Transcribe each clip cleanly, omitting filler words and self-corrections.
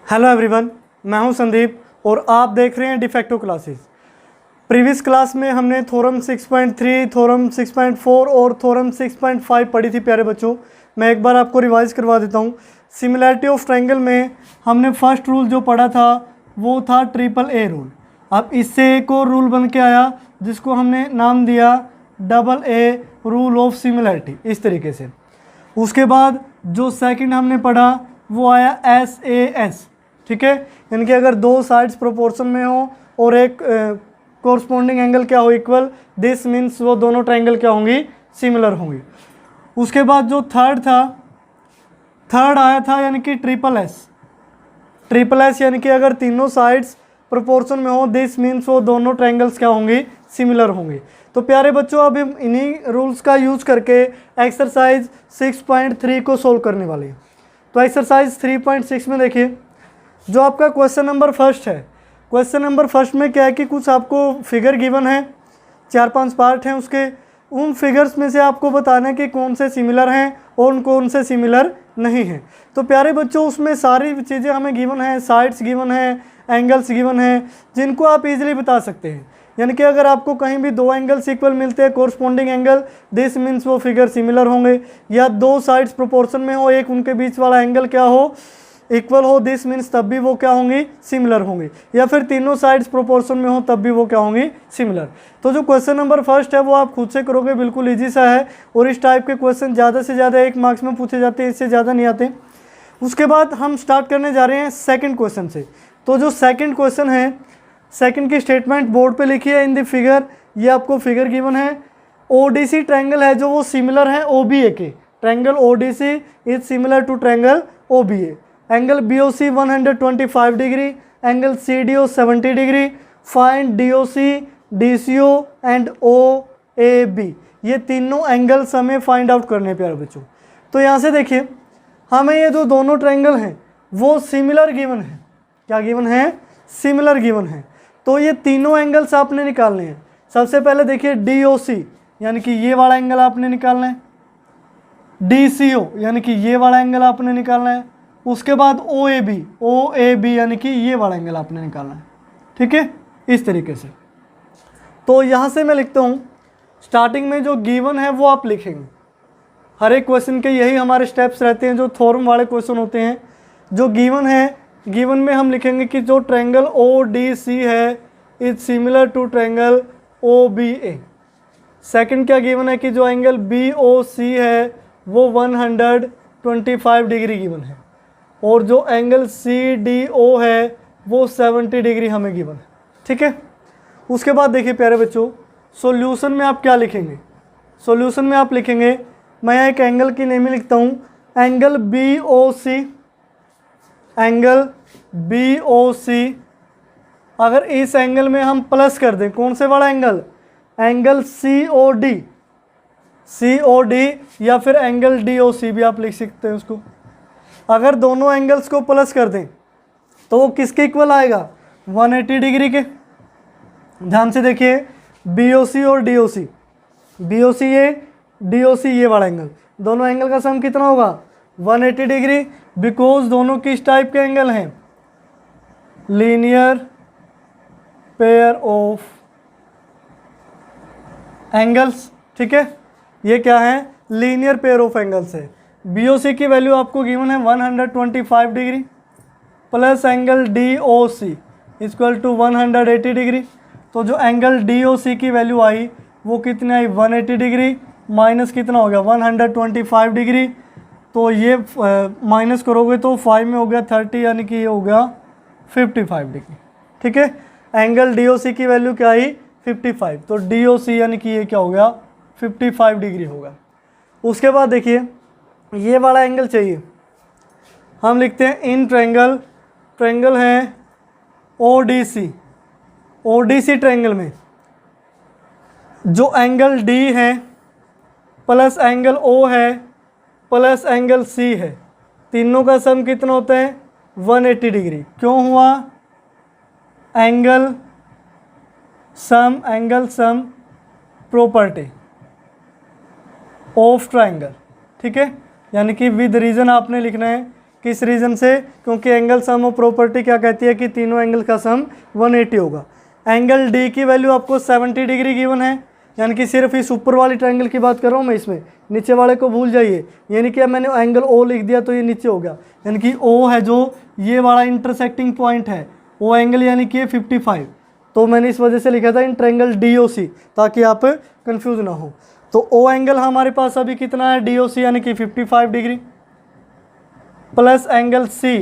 Hello everyone, मैं हूं संदीप और आप देख रहे हैं डिफेक्टो क्लासेस। प्रीवियस क्लास में हमने थ्योरम 6.3, थ्योरम 6.4 और थ्योरम 6.5 पढ़ी थी प्यारे बच्चों। मैं एक बार आपको रिवाइज करवा देता हूं। सिमिलैरिटी ऑफ ट्रायंगल में हमने फर्स्ट रूल जो पढ़ा था वो था ट्रिपल ए रूल। अब इससे एक और रूल बन के आया जिसको हमने नाम दिया double a rule of similarity, इस तरीके से। उसके बाद जो सेकंड हमने पढ़ा वो आया SAS, ठीक है, यानी कि अगर दो साइड्स प्रोपोर्शन में हो और एक कोरस्पॉन्डिंग एंगल क्या हो इक्वल, दिस मीन्स वो दोनों ट्रायंगल क्या होंगी, सिमिलर होंगी। उसके बाद जो थर्ड आया था यानी कि ट्रिपल एस, यानी कि अगर तीनों साइड्स प्रोपोर्शन में हो, दिस मीन्स वो दोनों ट्रायंगल्स क्या होंगी, सिमिलर होंगे। तो प्यारे बच्चों अब हम इन्हीं रूल्स का यूज़ करके एक्सरसाइज 6.3 को सोल्व करने वाले हैं। तो एक्सरसाइज 3.6 में देखिए, जो आपका क्वेश्चन नंबर फर्स्ट है, क्वेश्चन नंबर फर्स्ट में क्या है कि कुछ आपको फिगर गिवन है, 4-5 पार्ट हैं उसके। उन फिगर्स में से आपको बताना है कि कौन से सिमिलर हैं और कौन से सिमिलर नहीं हैं। तो प्यारे बच्चों उसमें सारी चीज़ें हमें गिवन हैं, साइड्स गिवन हैं, एंगल्स गिवन हैं, जिनको आप इजीली बता सकते हैं। यानी कि अगर आपको कहीं भी दो एंगल्स इक्वल मिलते हैं, कोरस्पॉन्डिंग एंगल, दिस मीन्स वो फिगर सिमिलर होंगे। या दो साइड्स प्रोपोर्शन में हो, एक उनके बीच वाला एंगल क्या हो, इक्वल हो, दिस मीन्स तब भी वो क्या होंगी, सिमिलर होंगे। या फिर तीनों साइड्स प्रोपोर्शन में हो तब भी वो क्या होंगी, सिमिलर। तो जो क्वेश्चन नंबर फर्स्ट है वो आप खुद से करोगे, बिल्कुल ईजी सा है। और इस टाइप के क्वेश्चन ज़्यादा से ज़्यादा 1 मार्क्स में पूछे जाते हैं, इससे ज़्यादा नहीं आते। उसके बाद हम स्टार्ट करने जा रहे हैं सेकंड क्वेश्चन से। तो जो सेकंड क्वेश्चन है, सेकंड की स्टेटमेंट बोर्ड पे लिखी है इन द फिगर। ये आपको फिगर गिवन है, ODC ट्रायंगल है जो वो सिमिलर है OBA के। Triangle ODC is similar to triangle OBA। Angle BOC 125 degree, angle CDO 70 degree. Find DOC, DCO and OAB। ये तीनों एंगल्स हमें फाइंड आउट करने प्यारे बच्चों। तो यहाँ से देखिए, हमें ये जो दोनों ट्रायंगल हैं वो सिमिलर गिवन है। क्या गिवन है, सिमिलर गिवन है। तो ये तीनों एंगल्स आपने निकालने हैं। सबसे पहले देखिए DOC यानी कि ये वाला एंगल आपने निकालना है, DCO यानी कि ये वाला एंगल आपने निकालना है। उसके बाद OAB यानी कि ये वाला एंगल आपने निकालना है, ठीक है, इस तरीके से। तो यहाँ से मैं लिखता हूँ, स्टार्टिंग में जो गिवन है वो आप लिखेंगे। हर एक क्वेश्चन के यही हमारे स्टेप्स रहते हैं जो थ्योरम वाले क्वेश्चन होते हैं। जो गिवन है, गिवन में हम लिखेंगे कि जो ट्रायंगल ODC है is similar to triangle OBA। Second क्या गिवन है कि जो एंगल BOC है वो 125 डिग्री गिवन है, और जो एंगल CDO है वो 70 डिग्री हमें गिवन है, ठीक है। उसके बाद देखिए प्यारे बच्चों, सॉल्यूशन में आप क्या लिखेंगे। सॉल्यूशन में आप लिखेंगे, मैं एक एंगल की नेम लिखता हूँ, एंगल BOC। अगर इस एंगल में हम प्लस कर दें, कौन से वाला एंगल, एंगल COD या फिर एंगल DOC भी आप लिख सकते हैं उसको। अगर दोनों एंगल्स को प्लस कर दें तो वो किसके इक्वल आएगा, 180 डिग्री के। ध्यान से देखिए, BOC और DOC, BOC ये, DOC ये वाला एंगल, दोनों एंगल का सम कितना होगा, 180 डिग्री। बिकॉज दोनों किस टाइप के एंगल हैं, लीनियर पेयर ऑफ एंगल्स, ठीक है। ये क्या है, लीनियर पेयर ऑफ एंगल्स है। BOC की वैल्यू आपको गिवन है 125 degree plus angle DOC equal to 180 degree. तो जो एंगल DOC की वैल्यू आई वो कितनी आई, 180 डिग्री माइनस कितना हो गया, 125 डिग्री। तो ये माइनस करोगे तो 5 में हो गया 30, यानी कि ये हो गया 55 डिग्री, ठीक है। एंगल DOC की वैल्यू क्या आई, 55। तो DOC यानी कि ये क्या हो गया, 55 डिग्री होगा। उसके बाद देखिए, ये वाला एंगल चाहिए, हम लिखते हैं इन ट्रायंगल है ODC ट्रायंगल में जो एंगल D है प्लस एंगल O है प्लस एंगल C है, तीनों का सम कितना होता है, 180 डिग्री। क्यों हुआ, angle sum property of triangle, ठीक है। यानी कि विद रीजन आपने लिखना है किस रीज़न से? क्योंकि एंगल सम ऑफ प्रॉपर्टी क्या कहती है कि तीनों एंगल का सम 180 होगा। एंगल डी की वैल्यू आपको 70 डिग्री गिवन है, यानी कि सिर्फ इस ऊपर वाली ट्रायंगल की बात कर रहा हूँ मैं, इसमें नीचे वाले को भूल जाइए। यानी कि अब मैंने एंगल ओ लिख दिया तो ये नीचे हो गया, यानी कि ओ है जो ये वाला इंटरसेक्टिंग पॉइंट है, ओ एंगल यानी कि 55, तो मैंने इस वजह से लिखा था इन ट्रायंगल डी ओ सी, ताकि आप कंफ्यूज ना हो। तो ओ एंगल हमारे पास अभी कितना है, डी ओ सी यानी कि 55 डिग्री, plus angle C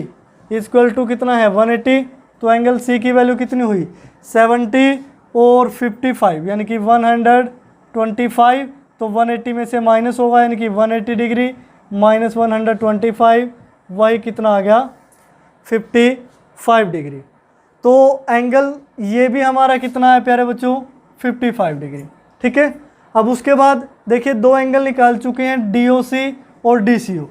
equal to कितना है 180, तो एंगल सी की वैल्यू कितनी हुई 70 और 55 यानी कि 125, तो 180 में से माइनस होगा यानी कि 180 डिग्री माइनस 125, वही कितना आ गया 55 डिग्री। तो एंगल ये भी हमारा कितना है प्यारे बच्चों 55 डिग्री, ठीक है। अब उसके बाद देखिए दो एंगल निकाल चुके हैं DOC और DCO।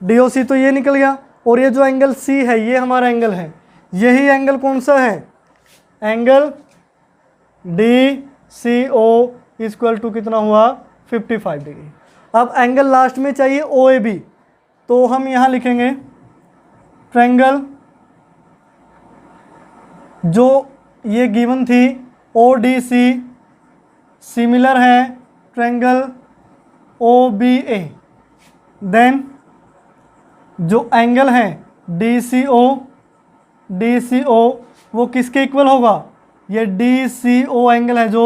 DOC तो ये निकल गया, और ये जो एंगल C है ये हमारा एंगल है, यही एंगल कौन सा है, एंगल DCO इक्वल टू कितना हुआ 55 डिग्री। अब एंगल लास्ट में चाहिए OAB, तो हम यहाँ लिखेंगे ट्रायंगल जो ये गिवन थी ODC सिमिलर है ट्रायंगल OBA, देन जो एंगल है DCO वो किसके इक्वल होगा, ये DCO एंगल है जो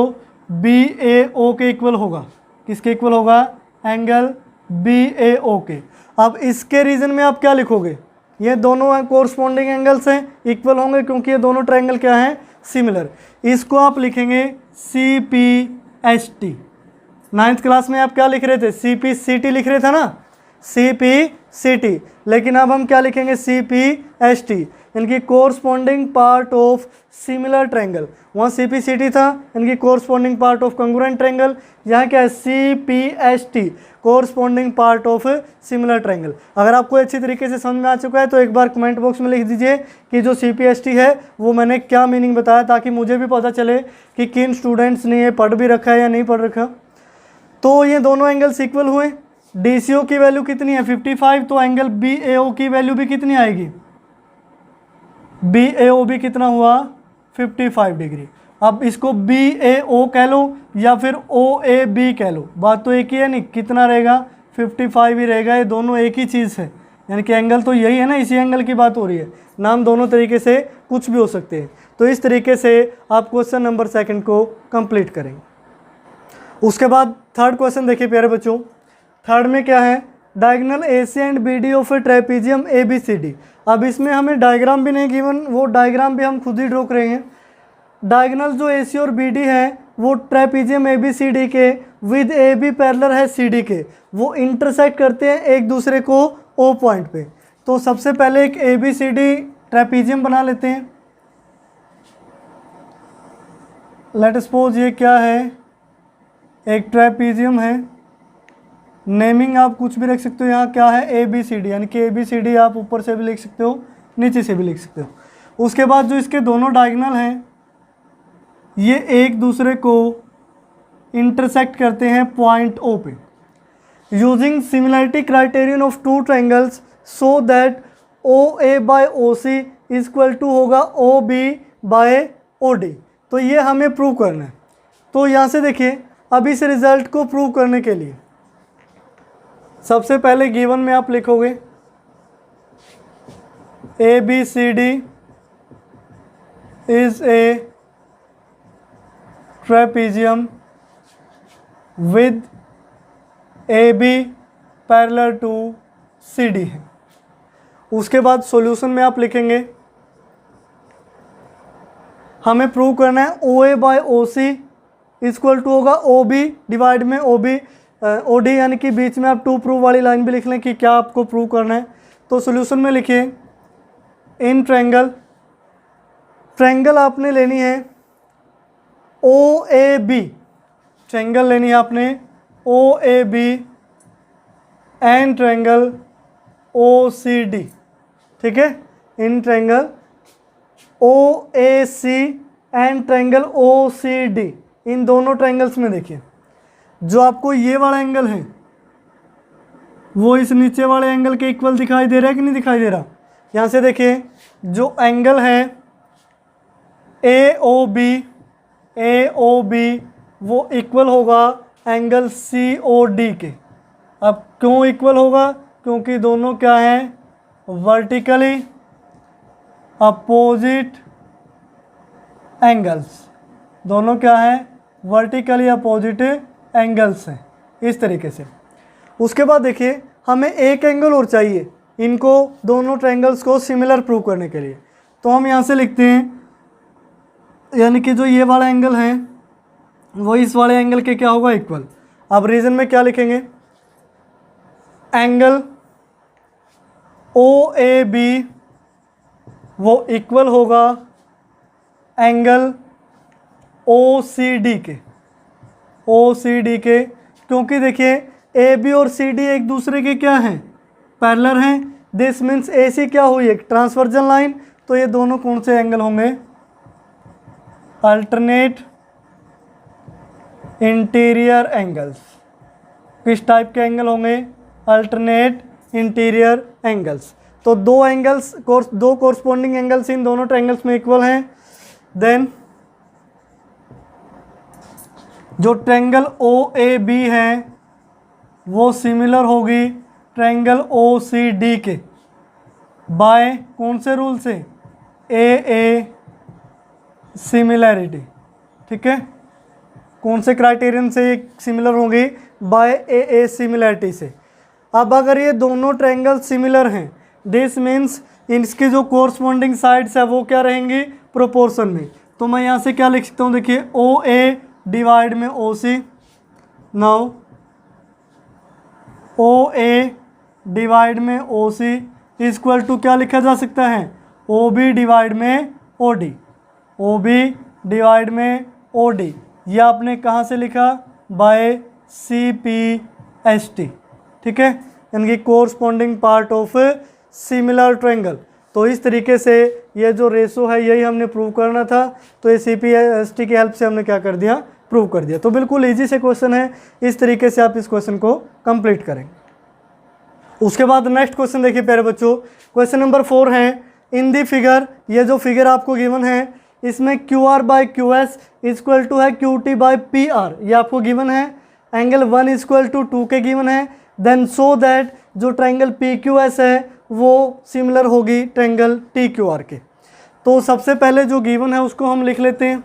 BAO के इक्वल होगा, किसके इक्वल होगा, एंगल BAO के। अब इसके रीजन में आप क्या लिखोगे, ये दोनों कोरस्पॉन्डिंग एंगल्स हैं, इक्वल होंगे क्योंकि ये दोनों ट्रायंगल क्या हैं, सिमिलर। इसको आप लिखेंगे CPST। 9th क्लास में आप क्या लिख रहे थे, CPCT लिख रहे थे ना, CPCT, लेकिन अब हम क्या लिखेंगे CPST, इनकी corresponding part of similar triangle. वहाँ CPCT था इनकी corresponding part of congruent triangle, यहाँ क्या है CPST corresponding part of similar triangle. अगर आपको अच्छी तरीके से समझ में आ चुका है तो एक बार कमेंट बॉक्स में लिख दीजिए कि जो CPST है वो मैंने क्या मीनिंग बताया, ताकि मुझे भी पता चले कि किन स्टूडेंट्स ने ये पढ़ भी रखा है या नहीं पढ़ रखा। तो ये दोनों एंगल्स इक्वल हुए, DCO की वैल्यू कितनी है 55, तो एंगल BAO की वैल्यू भी कितनी आएगी, BAO भी कितना हुआ 55 डिग्री। अब इसको BAO कह लो या फिर OAB कह लो, बात तो एक ही है नहीं, कितना रहेगा 55 ही रहेगा, ये दोनों एक ही चीज़ है, यानी कि एंगल तो यही है ना, इसी एंगल की बात हो रही है, नाम दोनों तरीके से कुछ भी हो सकते हैं। तो इस तरीके से आप क्वेश्चन नंबर 2 को कंप्लीट करेंगे। उसके बाद थर्ड क्वेश्चन देखिए प्यारे बच्चों, थर्ड में क्या है, diagonal AC and BD of A trapezium ABCD। अब इसमें हमें डायग्राम भी नहीं गिवन, वो डायग्राम भी हम खुद ही ड्रॉ करेंगे। डायगोनल जो AC और BD है वो ट्रेपीजियम ABCD के विद AB पैरेलल है CD के, वो इंटरसेक्ट करते हैं एक दूसरे को O पॉइंट पे। तो सबसे पहले एक ABCD ट्रेपीजियम बना लेते हैं। लेट सपोज ये क्या है, एक ट्रेपीजियम है, नेमिंग आप कुछ भी रख सकते हो, यहाँ क्या है ABCD, यानी कि ABCD आप ऊपर से भी लिख सकते हो नीचे से भी लिख सकते हो। उसके बाद जो इसके दोनों डायगोनल हैं ये एक दूसरे को इंटरसेक्ट करते हैं पॉइंट O पे। Using similarity criterion of two triangles so that OA by OC equal to होगा OB बाय OD। तो ये हमें प्रूव करना है। तो यहाँ से देखिए, अब इस रिजल्ट को प्रूव करने के लिए सबसे पहले गिवन में आप लिखोगे ABCD is a trapezium with AB parallel to CD है। उसके बाद सॉल्यूशन में आप लिखेंगे, हमें प्रूव करना है OA by OC equal to होगा OB डिवाइड में OD, यानी कि बीच में आप टू प्रूव वाली लाइन भी लिख लें कि क्या आपको प्रूव करना है। तो सॉल्यूशन में लिखिए इन ट्रायंगल आपने लेनी है OAB, ट्रायंगल लेनी है आपने OAB एंड ट्रायंगल OCD, ठीक है। In triangle OAC and triangle OCD, इन दोनों ट्रायंगल्स में देखिए जो आपको ये वाला एंगल है वो इस नीचे वाले एंगल के इक्वल दिखाई दे रहा है कि नहीं दिखाई दे रहा। यहाँ से देखिए जो एंगल है ए ओ बी वो इक्वल होगा एंगल सी ओ डी के। अब क्यों इक्वल होगा? क्योंकि दोनों क्या हैं, वर्टिकली अपोजिट एंगल्स। दोनों क्या हैं, वर्टिकली अपोजिट एंगल्स हैं, इस तरीके से। उसके बाद देखिए हमें एक एंगल और चाहिए इनको दोनों ट्रायंगल्स को सिमिलर प्रूव करने के लिए। तो हम यहाँ से लिखते हैं, यानी कि जो ये वाला एंगल है वो इस वाले एंगल के क्या होगा, इक्वल। अब रीजन में क्या लिखेंगे, एंगल ओ ए बी वो इक्वल होगा एंगल ओ सी डी के, क्योंकि देखिए ए बी और सी डी एक दूसरे के क्या हैं, पैरेलल हैं। दिस मीन्स ए सी क्या हुई, एक ट्रांसवर्जन लाइन। तो ये दोनों कौन से एंगल होंगे, अल्टरनेट इंटीरियर एंगल्स। किस टाइप के एंगल होंगे, अल्टरनेट इंटीरियर एंगल्स। तो दो कोरस्पॉन्डिंग एंगल्स इन दोनों ट्रायंगल्स में इक्वल हैं। देन जो ट्रायंगल ओ ए बी है वो सिमिलर होगी ट्रायंगल ओ सी डी के, बाय कौन से रूल से, ए सिमिलैरिटी। ठीक है, कौन से क्राइटेरियन से ये सिमिलर होंगी, बाय ए सिमिलैरिटी से। अब अगर ये दोनों ट्रायंगल सिमिलर हैं, दिस मीन्स इसकी जो कोरस्पॉन्डिंग साइड्स है वो क्या रहेंगी, प्रोपोर्शन में। तो मैं यहाँ से क्या लिख सकता हूँ, देखिए ओ ए डिवाइड में ओ सी। नाउ ओ ए डिवाइड में ओ सी इक्वल टू क्या लिखा जा सकता है, ओ बी डिवाइड में O D. O B divide में ओ डी ये आपने कहाँ से लिखा, by C P S T. ठीक है, यानी कि corresponding part of similar triangle. तो इस तरीके से ये जो रेशो है यही हमने प्रूव करना था। तो ये सी पी एस टी की हेल्प से हमने क्या कर दिया, प्रूव कर दिया। तो बिल्कुल इजी से क्वेश्चन है, इस तरीके से आप इस क्वेश्चन को कंप्लीट करेंगे। उसके बाद नेक्स्ट क्वेश्चन देखिए प्यारे बच्चों, क्वेश्चन नंबर 4 है, इन दी फिगर, ये जो फिगर आपको गिवन है इसमें Q R by Q S equal to है Q T by P R, ये आपको गिवन है। एंगल 1 इक्वल टू 2 के गिवन है। देन सो दैट जो ट्रायंगल पी क्यू एस है वो सिमिलर होगी ट्रायंगल टी क्यू आर के। तो सबसे पहले जो गिवन है उसको हम लिख लेते हैं।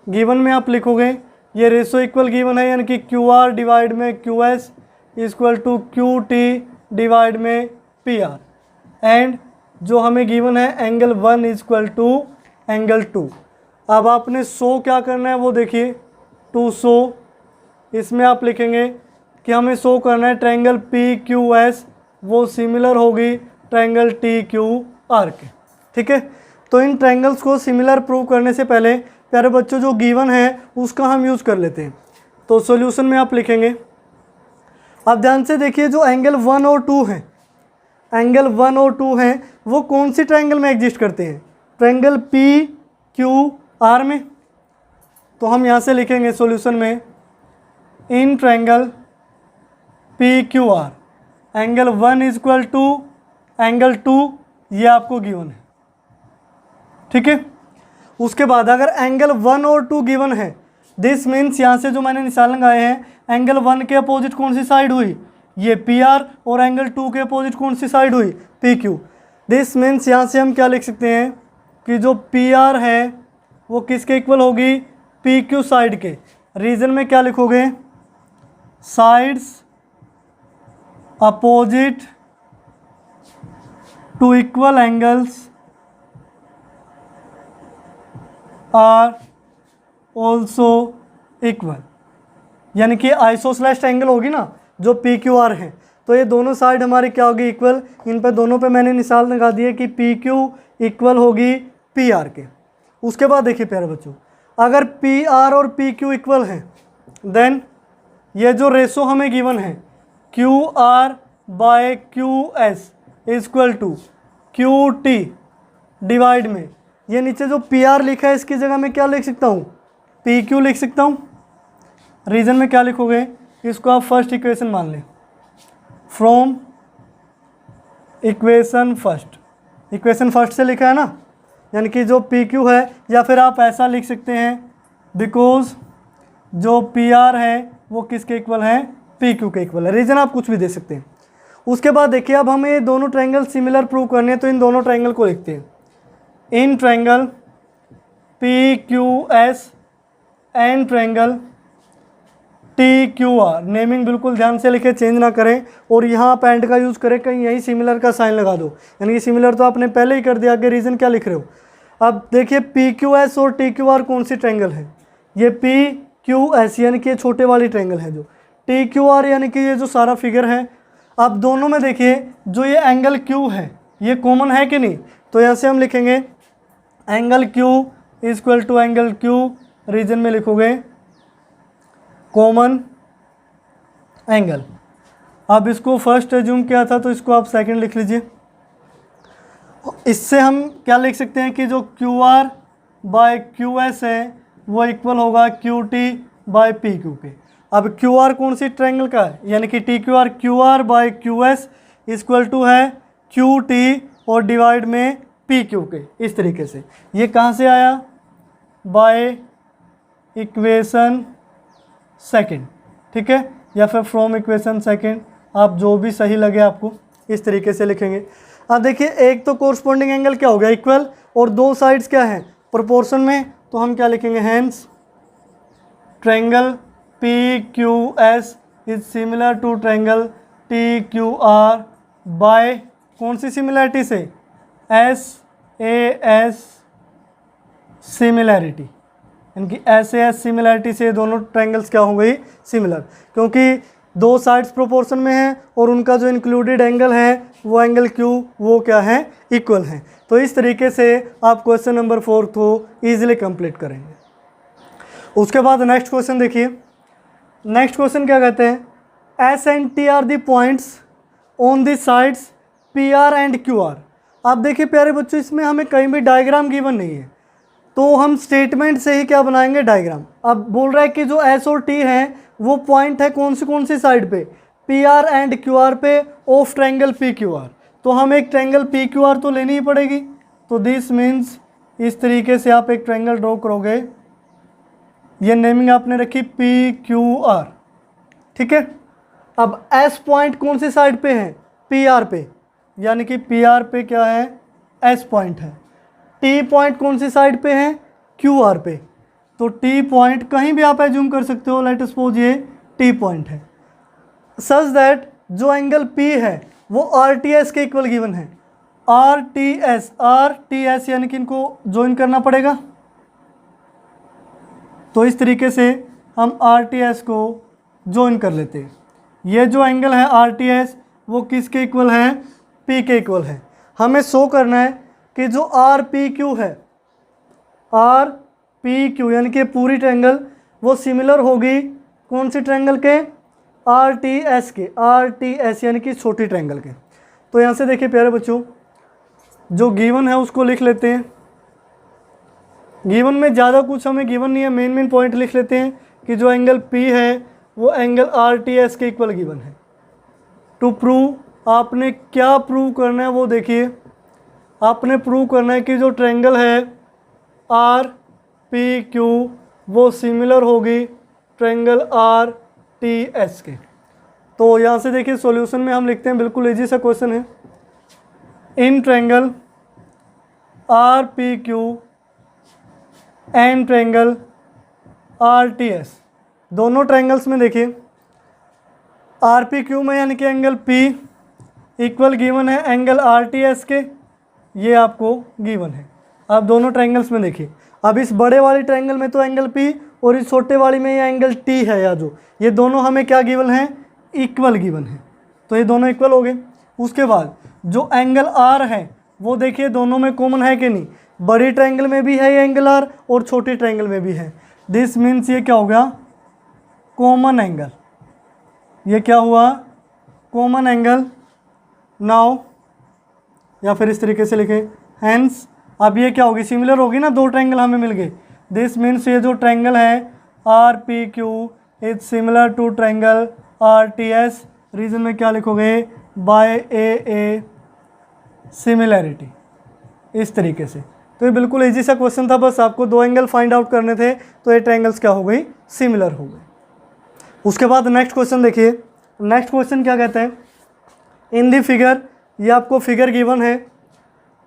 गिवन में आप लिखोगे ये रेशो इक्वल गिवन है, यानी कि क्यू आर डिवाइड में Q S equal to Q T divide में पी आर। एंड जो हमें गिवन है एंगल 1 इक्वल टू एंगल 2। अब आपने शो क्या करना है वो देखिए, टू शो, इसमें आप लिखेंगे कि हमें शो करना है ट्रायंगल पी क्यू एस वो सिमिलर होगी ट्रायंगल टी क्यू आर के। ठीक है, तो इन ट्रायंगल्स को सिमिलर प्रूव करने से पहले प्यारे बच्चों जो गिवन है उसका हम यूज़ कर लेते हैं। तो सॉल्यूशन में आप लिखेंगे, अब ध्यान से देखिए जो एंगल 1 और 2 हैं, एंगल 1 और 2 हैं वो कौन सी ट्रायंगल में एग्जिस्ट करते हैं, ट्रायंगल पी क्यू आर में। तो हम यहाँ से लिखेंगे सॉल्यूशन में, in triangle P Q R angle 1 equal to angle 2 ये आपको गिवन है। ठीक है, उसके बाद अगर एंगल 1 और 2 गिवन है, दिस मीन्स यहाँ से जो मैंने निशान लगाए हैं, एंगल 1 के अपोजिट कौन सी साइड हुई, ये पी आर, और एंगल 2 के अपोजिट कौन सी साइड हुई, पी क्यू। दिस मीन्स यहाँ से हम क्या लिख सकते हैं कि जो पी आर है वो किसके इक्वल होगी, पी क्यू साइड के। रीजन में क्या लिखोगे, sides opposite to equal angles are also equal, यानी कि आइसोसेलेस एंगल होगी ना जो पी क्यू आर है, तो ये दोनों साइड हमारी क्या होगी, इक्वल। इन पे दोनों पे मैंने निशान लगा दिए कि पी क्यू इक्वल होगी पी आर के। उसके बाद देखिए प्यारे बच्चों, अगर पी आर और पी क्यू इक्वल हैं, देन ये जो रेशो हमें गिवन है Q R by Q S equal to Q T divide में, ये नीचे जो पी आर लिखा है इसकी जगह मैं क्या लिख सकता हूँ, पी क्यू लिख सकता हूँ। रीजन में क्या लिखोगे, इसको आप फर्स्ट इक्वेशन मान लें। फ्रॉम इक्वेशन फर्स्ट से लिखा है ना, यानी कि जो पी क्यू है, या फिर आप ऐसा लिख सकते हैं बिकॉज जो पी आर है वो किसके इक्वल है, पी क्यू के इक्वल है। रीज़न आप कुछ भी दे सकते हैं। उसके बाद देखिए अब हमें ये दोनों ट्रायंगल सिमिलर प्रूव करने हैं, तो इन दोनों ट्रायंगल को लिखते हैं। इन triangle P Q S and triangle T Q are, naming बिल्कुल ध्यान से लिखे, चेंज ना करें, और यहाँ आप एंड का यूज़ करें, कहीं यहीं सिमिलर का साइन लगा दो, यानी कि सिमिलर तो आपने पहले ही कर दिया, आगे रीज़न क्या लिख रहे हो। अब देखिए पी क्यू एस और टी क्यू आर कौन सी ट्रायंगल है, ये पी क्यू एस यानी कि ये छोटे वाली ट्रायंगल है, जो टी क्यू आर यानी कि ये जो सारा फिगर है। अब दोनों में देखिए जो ये एंगल क्यू है ये कॉमन है कि नहीं, तो यहाँ से हम लिखेंगे angle Q is equal to angle Q, reason में लिखोगे कॉमन एंगल। अब इसको फर्स्ट एज्यूम किया था तो इसको आप सेकंड लिख लीजिए। इससे हम क्या लिख सकते हैं कि जो Q R by Q S है वो इक्वल होगा Q T by P Q के। अब क्यू आर कौन सी ट्रायंगल का है, यानी कि T Q R by Q S equal to है क्यू टी और डिवाइड में पी क्यू के। इस तरीके से ये कहाँ से आया, बाय इक्वेशन सेकंड, ठीक है, या फिर फ्रॉम इक्वेशन सेकंड, आप जो भी सही लगे आपको इस तरीके से लिखेंगे। अब देखिए एक तो कोरस्पॉन्डिंग एंगल क्या हो गया, इक्वल, और दो साइड्स क्या हैं, प्रोपोर्शन में, तो हम क्या लिखेंगे, hence triangle P Q S is similar to triangle T Q R by कौन सी सिमिलैरिटी से, एस ए एस सिमिलैरिटी, यानी कि एस ए एस सिमिलैरिटी से दोनों ट्रायंगल्स क्या हो गई, सिमिलर, क्योंकि दो साइड्स प्रोपोर्शन में हैं और उनका जो इंक्लूडेड एंगल है वो एंगल क्यू वो क्या है, इक्वल है। तो इस तरीके से आप क्वेश्चन नंबर 4 को ईजिली कंप्लीट करेंगे। उसके बाद नेक्स्ट क्वेश्चन देखिए, नेक्स्ट क्वेश्चन क्या कहते हैं, S and T are the points on the sides P R and Q R. आप देखिए प्यारे बच्चों इसमें हमें कहीं भी डायग्राम गिवन नहीं है, तो हम स्टेटमेंट से ही क्या बनाएंगे, डायग्राम। अब बोल रहा है कि जो एस और टी है वो पॉइंट है कौन सी साइड पे, P R and Q R पे of triangle P Q R, तो हम एक ट्रायंगल पी क्यू आर तो लेनी ही पड़ेगी। तो दिस मीन्स इस तरीके से आप एक ट्रायंगल ड्रॉ करोगे, ये नेमिंग आपने रखी पी क्यू आर, ठीक है। अब एस पॉइंट कौन सी साइड पे है, पी आर पे, यानी कि पी आर पे क्या है, एस पॉइंट है। टी पॉइंट कौन सी साइड पे है, क्यू आर पे, तो टी पॉइंट कहीं भी आप एज्यूम कर सकते हो, लेट सपोज ये टी पॉइंट है, सच दैट जो एंगल पी है वो आर टी एस के इक्वल गिवन है। आर टी एस यानी कि इनको ज्वाइन करना पड़ेगा, तो इस तरीके से हम आर टी एस को ज्वाइन कर लेते हैं। ये जो एंगल है आर टी एस वो किसके इक्वल है, पी के इक्वल है। हमें शो करना है कि जो आर पी क्यू है, आर पी क्यू यानी कि पूरी ट्रायंगल वो सिमिलर होगी कौन सी ट्रायंगल के, आर टी एस के, आर टी एस यानी कि छोटी ट्रायंगल के। तो यहाँ से देखिए प्यारे बच्चों जो गिवन है उसको लिख लेते हैं। गिवन में ज़्यादा कुछ हमें गिवन नहीं है, मेन पॉइंट लिख लेते हैं कि जो एंगल पी है वो एंगल आर टी एस के इक्वल गिवन है। टू प्रूव आपने क्या प्रूव करना है वो देखिए, आपने प्रूव करना है कि जो ट्रायंगल है आर पी क्यू वो सिमिलर होगी ट्रायंगल आर टी एस के। तो यहाँ से देखिए सॉल्यूशन में हम लिखते हैं, बिल्कुल इजी सा क्वेश्चन है, in triangle are P Q and triangle R T S, दोनों ट्रायंगल्स में देखिए आर पी क्यू में यानी कि एंगल पी इक्वल गिवन है एंगल आर टी एस के, ये आपको गिवन है। आप दोनों ट्रायंगल्स में देखिए, अब इस बड़े वाली ट्रायंगल में तो एंगल पी और इस छोटे वाली में ये एंगल टी है, या जो ये दोनों हमें क्या गिवन है, इक्वल गिवन है, तो ये दोनों इक्वल हो गए। उसके बाद जो एंगल आर है वो देखिए दोनों में कॉमन है कि नहीं, बड़ी ट्रायंगल में भी है ये एंगल आर और छोटी ट्रायंगल में भी है। दिस मीन्स ये क्या हो गया, कॉमन एंगल, ये क्या हुआ, कॉमन एंगल। नाउ या फिर इस तरीके से लिखें, हेंस अब ये क्या होगी, सिमिलर होगी ना, दो ट्रायंगल हमें मिल गए। दिस मीन्स ये जो ट्रायंगल है R P Q is similar to triangle R T S, reason में क्या लिखोगे, बाय ए सिमिलैरिटी, इस तरीके से। तो ये बिल्कुल इजी सा क्वेश्चन था, बस आपको दो एंगल फाइंड आउट करने थे, तो ये ट्रायंगल्स क्या हो गई, सिमिलर हो गए। उसके बाद नेक्स्ट क्वेश्चन देखिए, नेक्स्ट क्वेश्चन क्या कहते हैं, इन दी फिगर, ये आपको फिगर गिवन है,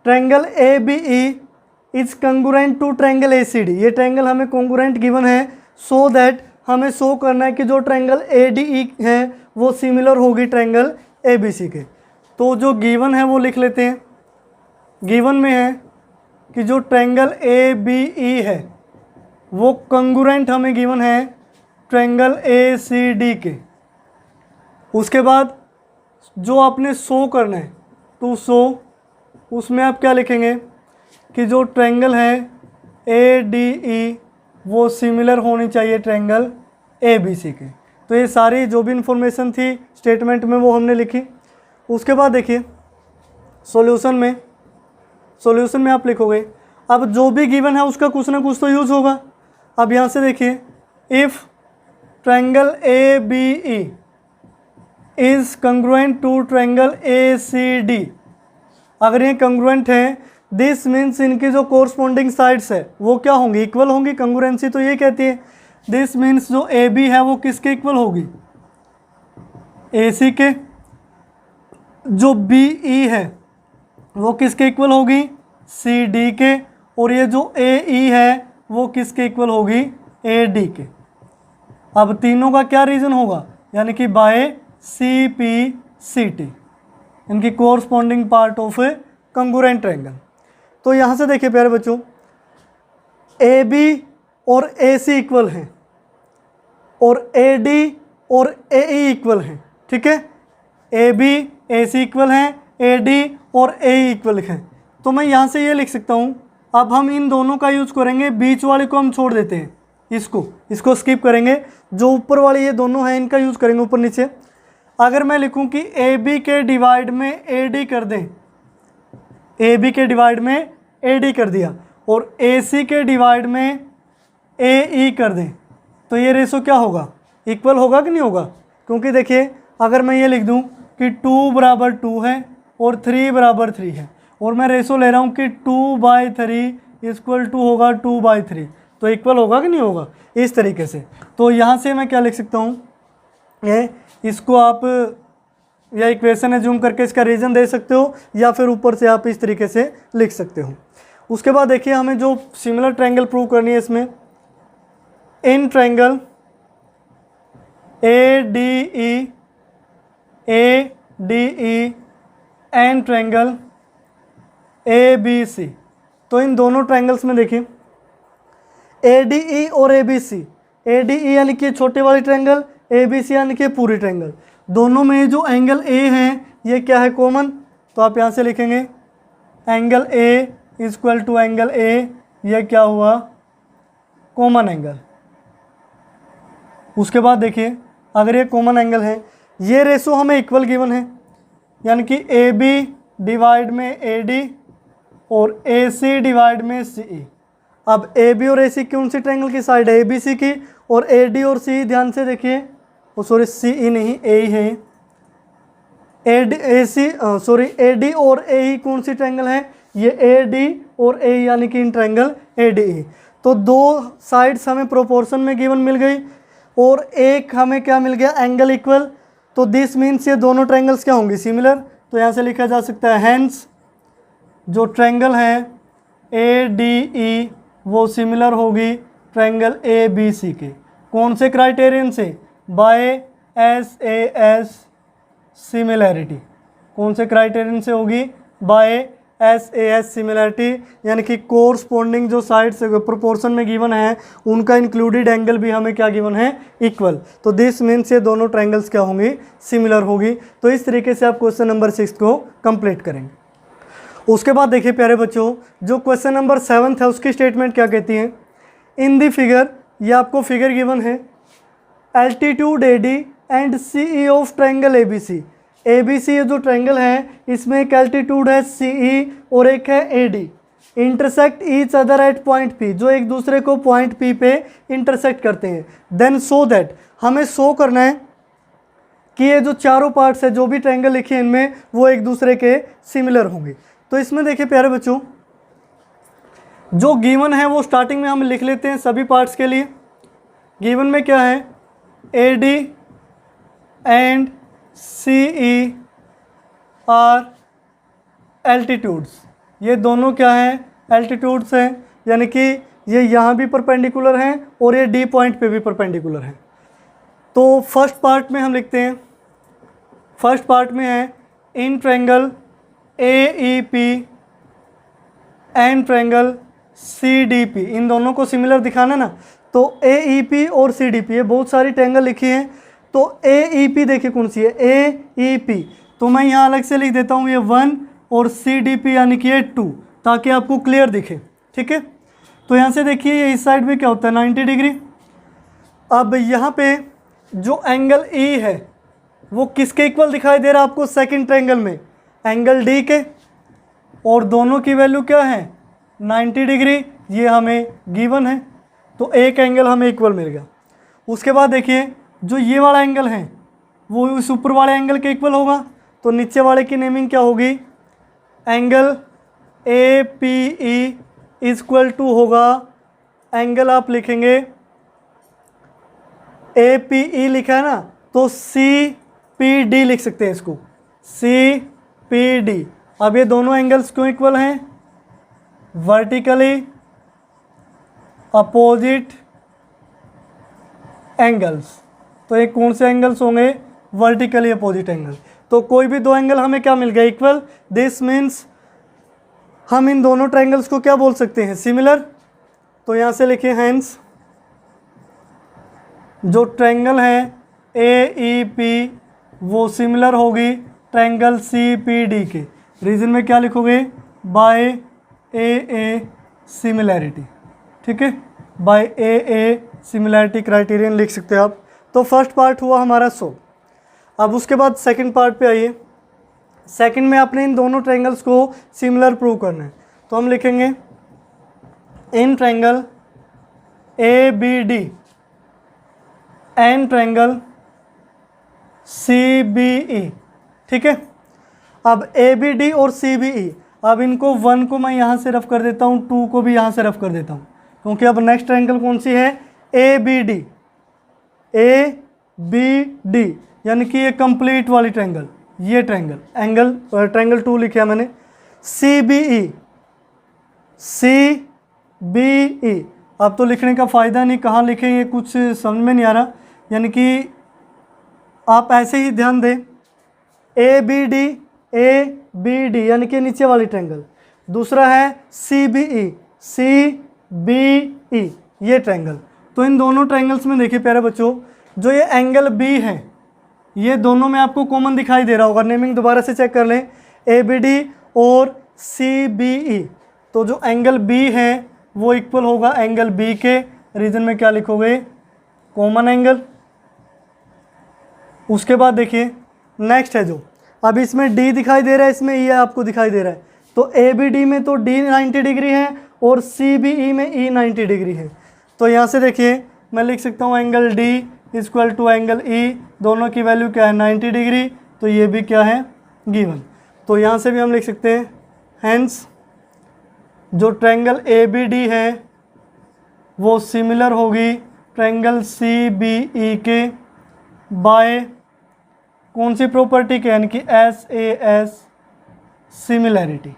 triangle A B E is congruent to triangle A C D, ये ट्रायंगल हमें कंगुरेंट गिवन है, सो दैट हमें शो करना है कि जो ट्रायंगल ए डी ई है वो सिमिलर होगी ट्रायंगल ए बी सी के। तो जो गिवन है वो लिख लेते हैं, गिवन में है कि जो ट्रायंगल ए बी ई है वो कंगुरेंट हमें गिवन है ट्रायंगल ए सी डी के। उसके बाद जो आपने शो करना है, टू शो, उसमें आप क्या लिखेंगे कि जो ट्रायंगल है ए डी ई वो सिमिलर होनी चाहिए ट्रायंगल ए बी सी के। तो ये सारी जो भी इंफॉर्मेशन थी स्टेटमेंट में वो हमने लिखी। उसके बाद देखिए सॉल्यूशन में आप लिखोगे, अब जो भी गिवन है उसका कुछ ना कुछ तो यूज होगा। अब यहाँ से देखिए, if triangle A B E is congruent to triangle A C D, अगर ये कंग्रुएंट है दिस मीन्स इनकी जो कोरस्पॉन्डिंग साइड्स है वो क्या होंगी, इक्वल होंगी। कंग्रुएंसी तो ये कहती है, दिस मीन्स जो ए बी है वो किसके इक्वल होगी, ए सी के। जो बी ई है वो किसके इक्वल होगी, सी डी के। और ये जो ए ई है वो किसके इक्वल होगी, ए डी के। अब तीनों का क्या रीजन होगा, यानी कि by C P C T, इनकी corresponding part of congruent triangle. तो यहाँ से देखिए प्यारे बच्चों, ए बी और ए सी इक्वल हैं और ए डी और ए ई इक्वल हैं, ठीक है। A B A C equal हैं, ए डी और ए ई इक्वल हैं। तो मैं यहाँ से ये लिख सकता हूँ, अब हम इन दोनों का यूज करेंगे, बीच वाले को हम छोड़ देते हैं, इसको स्किप करेंगे, जो ऊपर वाले ये दोनों हैं इनका यूज करेंगे ऊपर नीचे। अगर मैं लिखूँ कि ए बी के डिवाइड में ए डी कर दें, ए बी के डिवाइड में ए डी कर दिया, और ए सी के डिवाइड में ए ई कर दें, तो ये रेशो क्या होगा, इक्वल होगा कि नहीं होगा। क्योंकि देखिए अगर मैं ये लिख दूं कि 2 बराबर 2 है और 3 बराबर 3 है, और मैं रेशो ले रहा हूँ कि 2/3 इक्वल टू होगा 2/3, तो इक्वल होगा कि नहीं होगा, इस तरीके से। तो यहाँ से मैं क्या लिख सकता हूँ, ये इसको आप या इक्वेशन एज्यूम करके इसका रीज़न दे सकते हो, या फिर ऊपर से आप इस तरीके से लिख सकते हो। उसके बाद देखिए हमें जो सिमिलर ट्रायंगल प्रूव करनी है, इसमें in triangle A D E and triangle A B C. तो इन दोनों ट्रायंगल्स में देखिए ए डी ई और ए बी सी, ए डी ई यानी कि छोटे वाली ट्रायंगल, ए बी सी यानी कि पूरी ट्रायंगल, दोनों में जो एंगल ए है ये क्या है, कॉमन। तो आप यहाँ से लिखेंगे angle A equal to angle A, ये क्या हुआ, कॉमन एंगल। उसके बाद देखिए अगर ये कॉमन एंगल है, ये रेशो हमें इक्वल गिवन है, यानी कि ए बी डिवाइड में ए डी और ए सी डिवाइड में सी ई। अब ए बी और ए सी कौन सी ट्रायंगल की साइड है, ए बी सी की, और ए डी और सी, ध्यान से देखिए, ओ सॉरी सी ई नहीं, ए ही है, A D A C sorry A D और ए ई कौन सी ट्रायंगल है, ये ए डी और ए यानी कि इन ट्रायंगल ए डी ई। तो दो साइड्स हमें प्रोपोर्शन में गिवन मिल गई, और एक हमें क्या मिल गया, एंगल इक्वल। तो दिस मीन्स ये दोनों ट्रायंगल्स क्या होंगी, सिमिलर। तो यहाँ से लिखा जा सकता है हैंस जो ट्रायंगल है ए डी ई वो सिमिलर होगी ट्रायंगल ए बी सी के। कौन से क्राइटेरियन से, by S A S similarity. कौन से क्राइटेरियन से होगी, by S A S similarity, यानी कि कोरस्पॉन्डिंग जो साइड्स प्रोपोर्शन में गिवन है उनका इंक्लूडेड एंगल भी हमें क्या गिवन है, इक्वल। तो दिस मीन्स ये दोनों ट्रायंगल्स क्या होंगी, सिमिलर होगी। तो इस तरीके से आप क्वेश्चन नंबर 6 को कंप्लीट करेंगे। उसके बाद देखिए प्यारे बच्चों, जो क्वेश्चन नंबर 7 है उसकी स्टेटमेंट क्या कहती है, इन दी फिगर, ये आपको फिगर गिवन है, altitude A D and C E of triangle A B C. A B C ये जो ट्रायंगल है इसमें एक एल्टीट्यूड है सी ई और एक है A D, intersect each other at point P, जो एक दूसरे को पॉइंट पी पे इंटरसेक्ट करते हैं। देन सो दैट, हमें शो करना है कि ये जो चारों पार्ट्स है, जो भी ट्रायंगल लिखे हैं इनमें, वो एक दूसरे के सिमिलर होंगे। तो इसमें देखिए प्यारे बच्चों, जो गिवन है वो स्टार्टिंग में हम लिख लेते हैं सभी पार्ट्स के लिए। गिवन में क्या है, AD and CE are altitudes, ये दोनों क्या हैं, एल्टीट्यूड्स हैं, यानी कि ये यहाँ भी परपेंडिकुलर हैं और ये D पॉइंट पे भी परपेंडिकुलर हैं। तो फर्स्ट पार्ट में हम लिखते हैं, फर्स्ट पार्ट में है in triangle AEP and triangle CDP, इन दोनों को सिमिलर दिखाना ना। तो AEP और CDP, ये बहुत सारी ट्रायंगल लिखी हैं। तो AEP देखिए कौन सी है, AEP, तो मैं यहाँ अलग से लिख देता हूँ ये 1 और CDP यानी कि ये 2, ताकि आपको क्लियर दिखे। ठीक है, तो यहाँ से देखिए ये इस साइड में क्या होता है 90 डिग्री। अब यहाँ पे जो एंगल E है वो किसके इक्वल दिखाई दे रहा है आपको सेकंड ट्रायंगल में, एंगल D के, और दोनों की वैल्यू क्या है 90 डिग्री, ये हमें गिवन है। तो एक एंगल हमें इक्वल मिल गया। उसके बाद देखिए जो ये वाला एंगल है वो इस ऊपर वाले एंगल के इक्वल होगा, तो नीचे वाले की नेमिंग क्या होगी, एंगल APE इक्वल टू होगा, एंगल आप लिखेंगे APE लिखा है ना, तो CPD लिख सकते हैं इसको, CPD। अब ये दोनों एंगल्स क्यों इक्वल हैं, वर्टिकली अपोजिट एंगल्स। तो ये कौन से एंगल्स होंगे, वर्टिकली अपोजिट एंगल। तो कोई भी दो एंगल हमें क्या मिल गया, इक्वल। दिस मीन्स हम इन दोनों ट्रायंगल्स को क्या बोल सकते हैं, सिमिलर। तो यहाँ से लिखें हैंस जो ट्रायंगल है AEP वो सिमिलर होगी ट्रायंगल CPD के। रीजन में क्या लिखोगे, बाय AA सिमिलैरिटी। ठीक है, बाय AA सिमिलैरिटी क्राइटेरियन लिख सकते हैं आप। तो फर्स्ट पार्ट हुआ हमारा 100। अब उसके बाद सेकंड पार्ट पे आइए। सेकंड में आपने इन दोनों ट्रायंगल्स को सिमिलर प्रूव करना है। तो हम लिखेंगे in triangle ABD and triangle CBE। ठीक है, अब ABD और CBE, अब इनको 1 को मैं यहाँ से रफ कर देता हूँ, 2 को भी यहाँ से रफ कर देता हूँ, क्योंकि अब नेक्स्ट ट्रायंगल कौन सी है, ABD। ABD यानी कि ये कंप्लीट वाली ट्रायंगल, ये ट्रायंगल 2 लिखा मैंने। CBE, CBE, अब तो लिखने का फ़ायदा नहीं, कहाँ लिखें ये कुछ समझ में नहीं आ रहा, यानी कि आप ऐसे ही ध्यान दें। ABD, ABD यानी कि नीचे वाली ट्रायंगल। दूसरा है CBE, CBE ये ट्रायंगल। तो इन दोनों ट्रायंगल्स में देखिए प्यारे बच्चों, जो ये एंगल B है ये दोनों में आपको कॉमन दिखाई दे रहा होगा। नेमिंग दोबारा से चेक कर लें, ABD और CBE। तो जो एंगल B है वो इक्वल होगा एंगल B के। रीजन में क्या लिखोगे, कॉमन एंगल। उसके बाद देखिए नेक्स्ट है जो, अब इसमें D दिखाई दे रहा है, इसमें E आपको दिखाई दे रहा है। तो ABD में तो D 90 डिग्री है और CBE में E 90 डिग्री है। तो यहाँ से देखिए मैं लिख सकता हूँ angle D equal to angle E, दोनों की वैल्यू क्या है 90 डिग्री, तो ये भी क्या है गिवन। तो यहाँ से भी हम लिख सकते हैं हैंस जो ट्रायंगल ABD है वो सिमिलर होगी ट्रायंगल CBE के बाय कौन सी प्रॉपर्टी के, यानी कि SAS सिमिलैरिटी,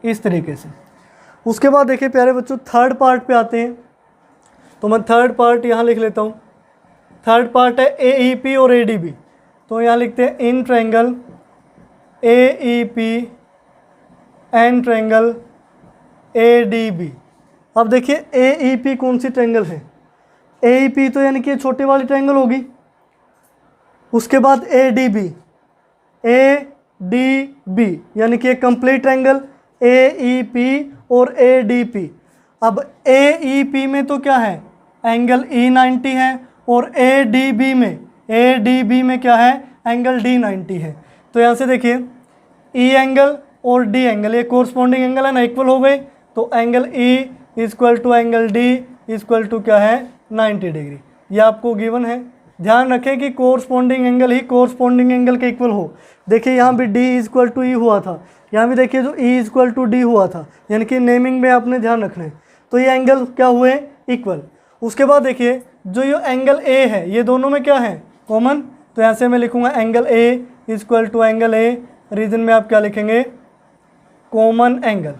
इस तरीके से। उसके बाद देखिए प्यारे बच्चों थर्ड पार्ट पे आते हैं। तो मैं थर्ड पार्ट यहाँ लिख लेता हूँ। थर्ड पार्ट है AEP और ADB। तो यहाँ लिखते हैं in triangle AEP and triangle ADB। अब देखिए AEP कौन सी ट्रायंगल है, AEP तो यानी कि छोटी वाली ट्रायंगल होगी। उसके बाद ADB, ADB यानी कि कंप्लीट ट्रायंगल AEP और ADP। अब AEP में तो क्या है एंगल E 90 है और ADB में क्या है एंगल D 90 है। तो यहाँ से देखिए E एंगल और D एंगल ये कोरस्पॉन्डिंग एंगल है ना, इक्वल हो गए। तो angle E equal to angle D equal to क्या है 90 डिग्री, ये आपको गिवन है। ध्यान रखें कि कोरस्पॉन्डिंग एंगल ही कोरस्पॉन्डिंग एंगल के इक्वल हो। देखिए यहाँ भी D इक्वल टू ई हुआ था, यहाँ भी देखिए जो E इक्वल टू डी हुआ था, यानी कि नेमिंग में आपने ध्यान रखना है। तो ये एंगल क्या हुए, इक्वल। उसके बाद देखिए जो ये एंगल A है, ये दोनों में क्या है, कॉमन। तो यहाँ से मैं लिखूँगा angle A equal to angle A, reason में आप क्या लिखेंगे, कॉमन एंगल।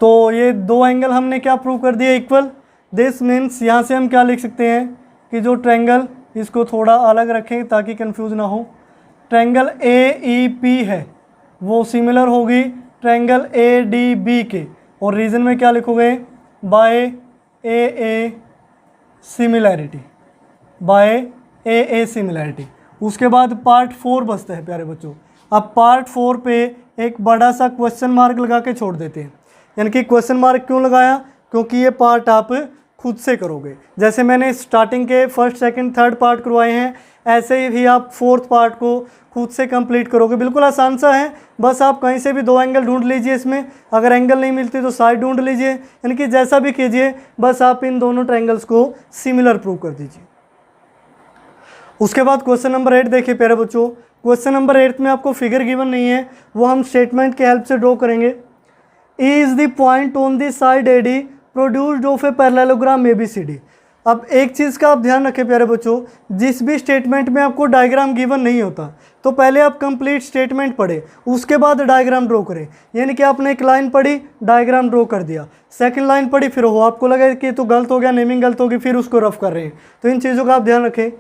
तो ये दो एंगल हमने क्या प्रूव कर दिया, इक्वल। दिस मीन्स यहाँ से हम क्या लिख सकते हैं कि जो ट्रायंगल, इसको थोड़ा अलग रखें ताकि कंफ्यूज ना हो, ट्रायंगल AEP है वो सिमिलर होगी ट्रायंगल ADB के, और रीजन में क्या लिखोगे, by AA similarity, by AA similarity. उसके बाद पार्ट 4 बचता है प्यारे बच्चों। अब पार्ट 4 पे एक बड़ा सा क्वेश्चन मार्क लगा के छोड़ देते हैं। यानी कि क्वेश्चन मार्क क्यों लगाया, क्योंकि ये पार्ट आप खुद से करोगे। जैसे मैंने स्टार्टिंग के फर्स्ट सेकंड थर्ड पार्ट करवाए हैं, ऐसे ही आप फोर्थ पार्ट को खुद से कंप्लीट करोगे। बिल्कुल आसान सा है, बस आप कहीं से भी दो एंगल ढूंढ लीजिए इसमें, अगर एंगल नहीं मिलती तो साइड ढूंढ लीजिए, यानी कि जैसा भी कीजिए, बस आप इन दोनों ट्रायंगल्स को सिमिलर प्रूव कर दीजिए। उसके बाद क्वेश्चन नंबर 8 देखिए प्यारे बच्चों। क्वेश्चन नंबर 8 में आपको फिगर गिवन नहीं है, वो हम स्टेटमेंट के हेल्प से ड्रॉ करेंगे। E is the point on the side AD produced of a parallelogram ABCD। अब एक चीज़ का आप ध्यान रखें प्यारे बच्चों, जिस भी स्टेटमेंट में आपको डायग्राम गिवन नहीं होता तो पहले आप कंप्लीट स्टेटमेंट पढ़े, उसके बाद डायग्राम ड्रॉ करें। यानी कि आपने एक लाइन पढ़ी, डायग्राम ड्रॉ कर दिया, सेकंड लाइन पढ़ी, फिर हो आपको लगा कि तो गलत हो गया, नेमिंग गलत होगी, फिर उसको रफ कर रहे हैं। तो इन चीज़ों का आप ध्यान रखें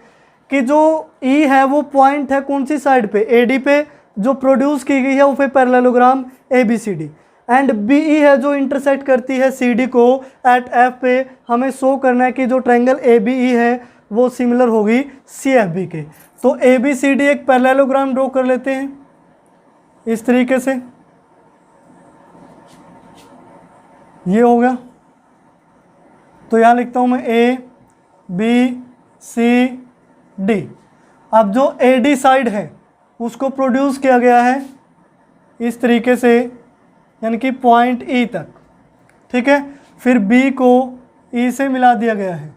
कि जो E है वो पॉइंट है कौन सी साइड पे, AD पे, जो प्रोड्यूस की गई है वो पे पैरेललोग्राम ABCD, एंड BE है जो इंटरसेक्ट करती है CD को एट F पे। हमें शो करना है कि जो ट्रायंगल ABE है वो सिमिलर होगी CFB के। तो ABCD एक पैरेललोग्राम ड्रॉ कर लेते हैं इस तरीके से, ये हो गया। तो यहाँ लिखता हूँ मैं ABCD। अब जो AD साइड है उसको प्रोड्यूस किया गया है इस तरीके से, यानी कि पॉइंट E तक, ठीक है। फिर B को E से मिला दिया गया है,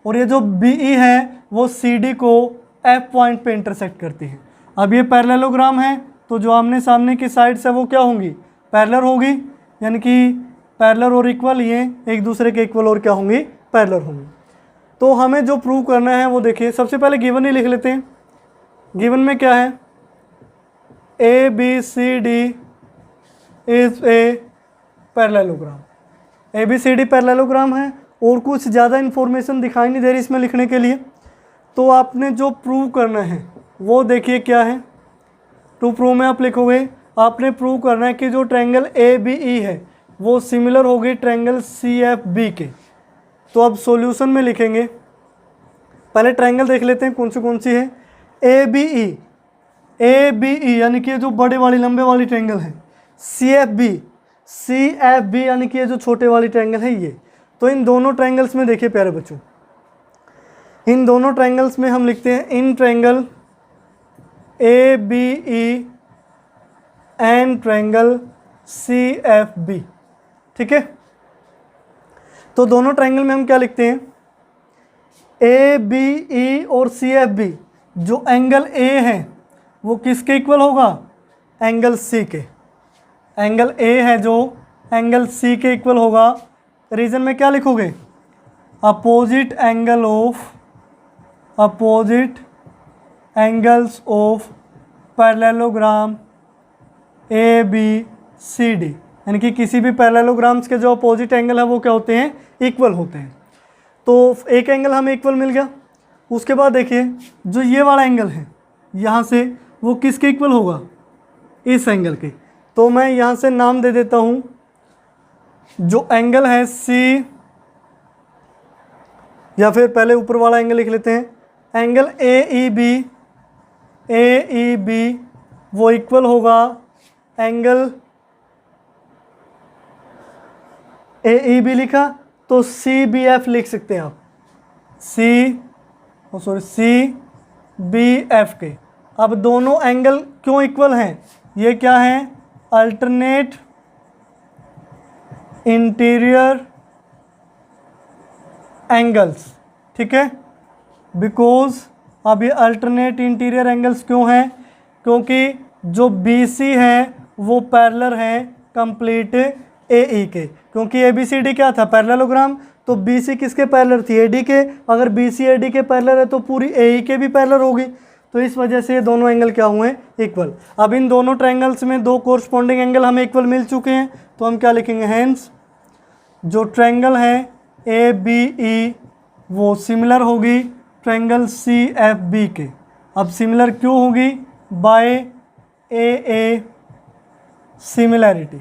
और ये जो BE है वो CD को F पॉइंट पे इंटरसेक्ट करती है। अब ये पैरेललोग्राम है, तो जो आमने सामने की साइड्स है वो क्या होंगी, पैरेलल होगी, यानी कि पैरेलल और इक्वल, ये एक दूसरे के इक्वल और क्या होंगी, पैरेलल होंगी। तो हमें जो प्रूव करना है वो देखिए, सबसे पहले गिवन ही लिख लेते हैं। गिवन में क्या है, ABCD is a parallelogram. ABCD parallelogram है, और कुछ ज़्यादा इन्फॉर्मेशन दिखाई नहीं दे रही इसमें लिखने के लिए। तो आपने जो प्रूव करना है वो देखिए क्या है। टू प्रूव में आप लिखोगे, आपने प्रूव करना है कि जो ट्रायंगल ABE है वो सिमिलर होगी ट्रायंगल CFB के। तो अब सॉल्यूशन में लिखेंगे, पहले ट्रायंगल देख लेते हैं कौन सी है। ABE यानी कि जो बड़े वाली लंबे वाली ट्रायंगल है, CFB यानी कि ये जो छोटे वाली ट्रायंगल है ये। तो इन दोनों ट्रायंगल्स में देखिए प्यारे बच्चों, इन दोनों ट्रायंगल्स में हम लिखते हैं in triangle ABE and triangle CFB, ठीक है। तो दोनों ट्रायंगल में हम क्या लिखते हैं, ABE और CFB, जो एंगल A है वो किसके इक्वल होगा, एंगल C के। एंगल A है जो एंगल C के इक्वल होगा। रीजन में क्या लिखोगे, opposite angles of parallelogram ABCD, यानी कि किसी भी पैरेललोग्राम्स के जो अपोजिट एंगल है वो क्या होते हैं, इक्वल होते हैं। तो एक एंगल हमें इक्वल मिल गया। उसके बाद देखिए जो ये वाला एंगल है यहाँ से, वो किसके इक्वल होगा, इस एंगल के। तो मैं यहाँ से नाम दे देता हूँ, जो एंगल है C, या फिर पहले ऊपर वाला एंगल लिख लेते हैं, एंगल AEB वो इक्वल होगा एंगल AEB लिखा तो CBF लिख सकते हैं आप, CBF के। अब दोनों एंगल क्यों इक्वल हैं, ये क्या है, अल्टरनेट इंटीरियर एंगल्स, ठीक है। बिकॉज अब ये अल्टरनेट इंटीरियर एंगल्स क्यों हैं, क्योंकि जो BC है वो पैरेलल है कंप्लीट AE के, क्योंकि ABCD क्या था, पैरेललोग्राम, तो BC किसके पैरेलल थी, AD के। अगर BC AD के पैरेलल है तो पूरी AE के भी पैरेलल होगी, तो इस वजह से ये दोनों एंगल क्या हुए, इक्वल। अब इन दोनों ट्रायंगल्स में दो कोरस्पॉन्डिंग एंगल हमें इक्वल मिल चुके हैं, तो हम क्या लिखेंगे, हेंस जो ट्रायंगल है ABE वो सिमिलर होगी ट्रायंगल CFB के। अब सिमिलर क्यों होगी, by AA similarity,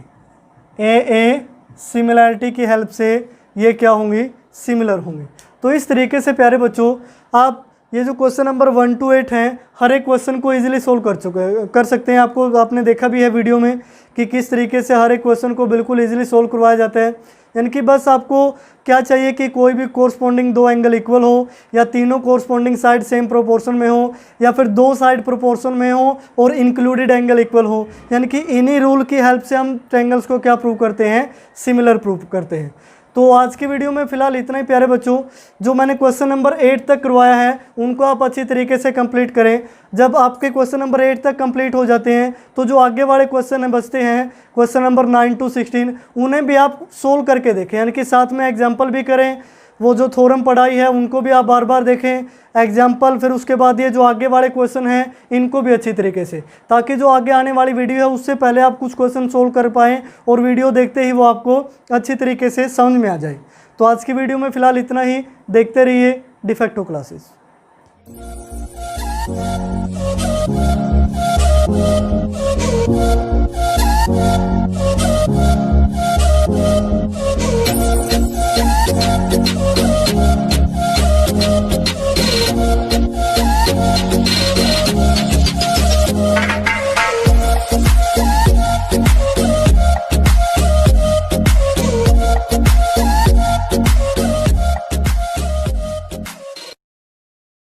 AA similarity की हेल्प से ये क्या होंगी, सिमिलर होंगे। तो इस तरीके से प्यारे बच्चों आप ये जो क्वेश्चन नंबर 1 to 8 हैं, हर एक क्वेश्चन को इजीली सोल्व कर सकते हैं। आपने देखा भी है वीडियो में कि किस तरीके से हर एक क्वेश्चन को बिल्कुल इजीली सोल्व करवाया जाता है। यानी कि बस आपको क्या चाहिए कि कोई भी कोरस्पॉन्डिंग दो एंगल इक्वल हो, या तीनों कोरस्पॉन्डिंग साइड सेम प्रोपोर्शन में हो, या फिर दो साइड प्रोपोर्शन में हो और इंक्लूडेड एंगल इक्वल हो। यानी कि इन्हीं रूल की हेल्प से हम ट्रायंगल्स को क्या प्रूव करते हैं, सिमिलर प्रूव करते हैं। तो आज की वीडियो में फ़िलहाल इतना ही प्यारे बच्चों। जो मैंने क्वेश्चन नंबर 8 तक करवाया है उनको आप अच्छी तरीके से कंप्लीट करें। जब आपके क्वेश्चन नंबर 8 तक कंप्लीट हो जाते हैं तो जो आगे वाले क्वेश्चन बचते हैं, क्वेश्चन नंबर 9 to 16, उन्हें भी आप सोल्व करके देखें, यानी कि साथ में एग्जाम्पल भी करें। वो जो थ्योरम पढ़ाई है उनको भी आप बार बार देखें, एग्जाम्पल, फिर उसके बाद ये जो आगे वाले क्वेश्चन हैं इनको भी अच्छी तरीके से, ताकि जो आगे आने वाली वीडियो है उससे पहले आप कुछ क्वेश्चन सोल्व कर पाएँ और वीडियो देखते ही वो आपको अच्छी तरीके से समझ में आ जाए। तो आज की वीडियो में फ़िलहाल इतना ही। देखते रहिए डिफेक्टो क्लासेस।